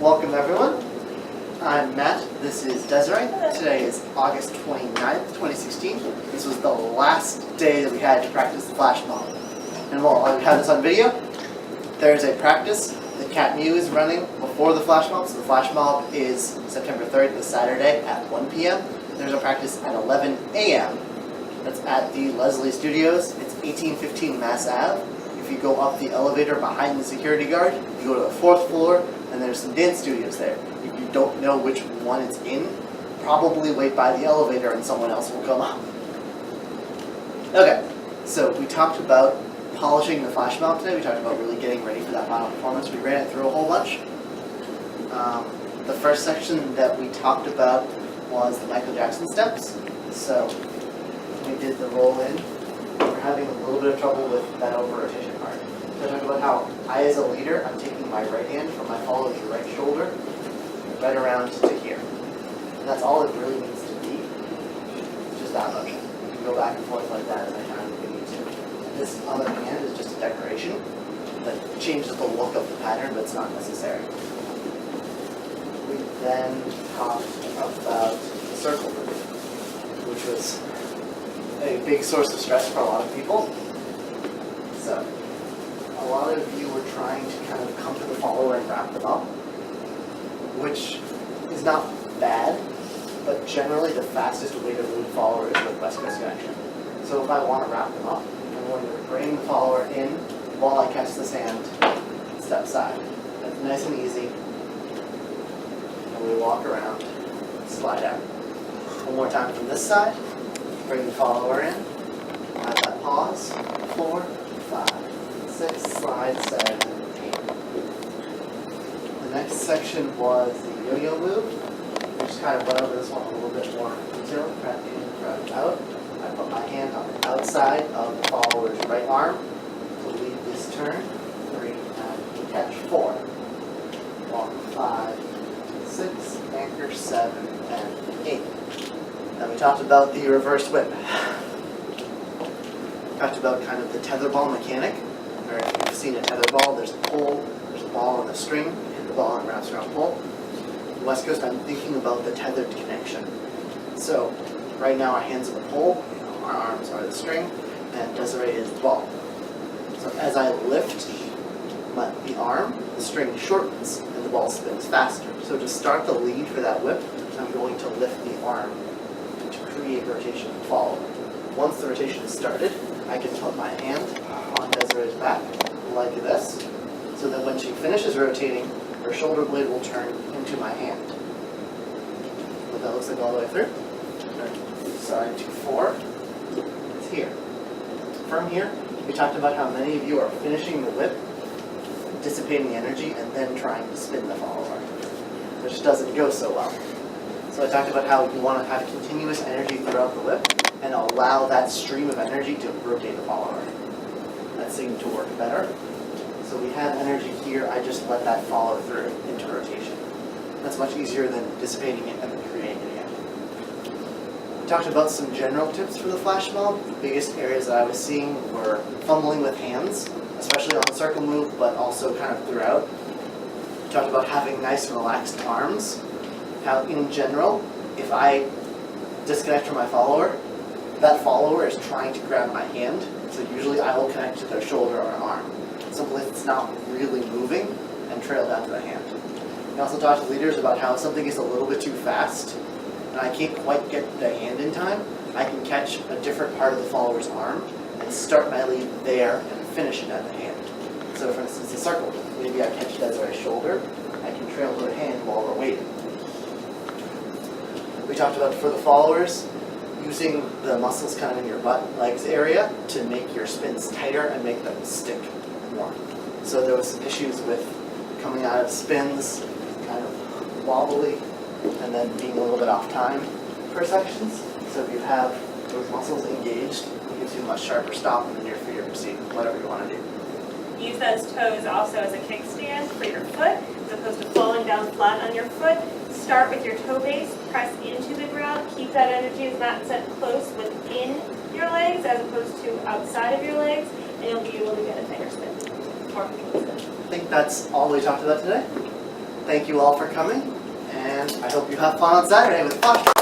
Welcome everyone. I'm Matt. This is Desiree. Today is August 29th, 2016. This was the last day that we had to practice the flash mob. And while we have this on video, there's a practice that Cat Mew is running before the flash mob. So the flash mob is September 3rd, this Saturday at 1 p.m. There's a practice at 11 a.m. That's at the Leslie Studios. It's 1815 Mass Ave. If you go up the elevator behind the security guard, you go to the 4th floor, and there's some dance studios there. If you don't know which one it's in, probably wait by the elevator and someone else will come up. Okay, so we talked about polishing the flash mob today. We talked about really getting ready for that final performance. We ran it through a whole bunch. The first section that we talked about was the Michael Jackson steps. So we did the roll in. We're having a little bit of trouble with that over rotation part. So I talked about how I, as a leader, I'm taking my right hand from my follower's right shoulder right around to here. And that's all it really needs to be. It's just that motion. You can go back and forth like that as I kind of need to. This other hand is just a decoration that changes the look of the pattern, but it's not necessary. We then talked about the circle move, which was a big source of stress for a lot of people. So, a lot of you were trying to kind of come to the follower and wrap them up, which is not bad, but generally the fastest way to move follower is with West Coast connection. So if I want to wrap them up, I'm going to bring the follower in while I catch this hand, step side. That's nice and easy. And we walk around, slide out. One more time from this side. Bring the follower in, have that pause, 4, 5, 6, slide, 7, 8. The next section was the yo-yo move. We just kind of went over this one a little bit more detail, crowd in, crowd out. I put my hand on the outside of the follower's right arm to lead this turn, 3, and catch 4. Walk 5, 6, anchor 7, and 8. Then we talked about the reverse whip. We talked about kind of the tetherball mechanic, where if you've seen a tetherball, there's a pole, there's a ball and a string, you hit the ball and it wraps around the pole. In West Coast, I'm thinking about the tethered connection. So right now our hands are the pole, our arms are the string, and Desiree is the ball. So as I lift the arm, the string shortens and the ball spins faster. So to start the lead for that whip, I'm going to lift the arm to create rotation and follow. Once the rotation is started, I can put my hand on Desiree's back like this, so that when she finishes rotating, her shoulder blade will turn into my hand. What that looks like all the way through. Side to 4. It's here. From here, we talked about how many of you are finishing the whip, dissipating energy, and then trying to spin the follower, which doesn't go so well. So I talked about how you want to have continuous energy throughout the whip and allow that stream of energy to rotate the follower. That seemed to work better. So we have energy here, I just let that follow through into rotation. That's much easier than dissipating it and then creating it again. We talked about some general tips for the flash mob. The biggest areas that I was seeing were fumbling with hands, especially on the circle move, but also kind of throughout. We talked about having nice and relaxed arms. How in general, if I disconnect from my follower, that follower is trying to grab my hand, so usually I will connect to their shoulder or arm. Simply it's not really moving and trail down to the hand. We also talked to leaders about how if something is a little bit too fast and I can't quite get the hand in time, I can catch a different part of the follower's arm and start my lead there and finish it at the hand. So for instance, a circle, maybe I catch Desiree's shoulder, I can trail her hand while we're waiting. We talked about for the followers, using the muscles kind of in your butt, legs area to make your spins tighter and make them stick more. So there was some issues with coming out of spins, kind of wobbly, and then being a little bit off time for sections. So if you have those muscles engaged, it gives you a much sharper stop in the near feet or proceed, whatever you want to do. Use those toes also as a kickstand for your foot, as opposed to falling down flat on your foot. Start with your toe base, press into the ground, keep that energy as Matt said close within your legs as opposed to outside of your legs, and you'll be able to get a tighter spin, more control spin. I think that's all we talked about today. thank you all for coming, and I hope you have fun on Saturday with Flash.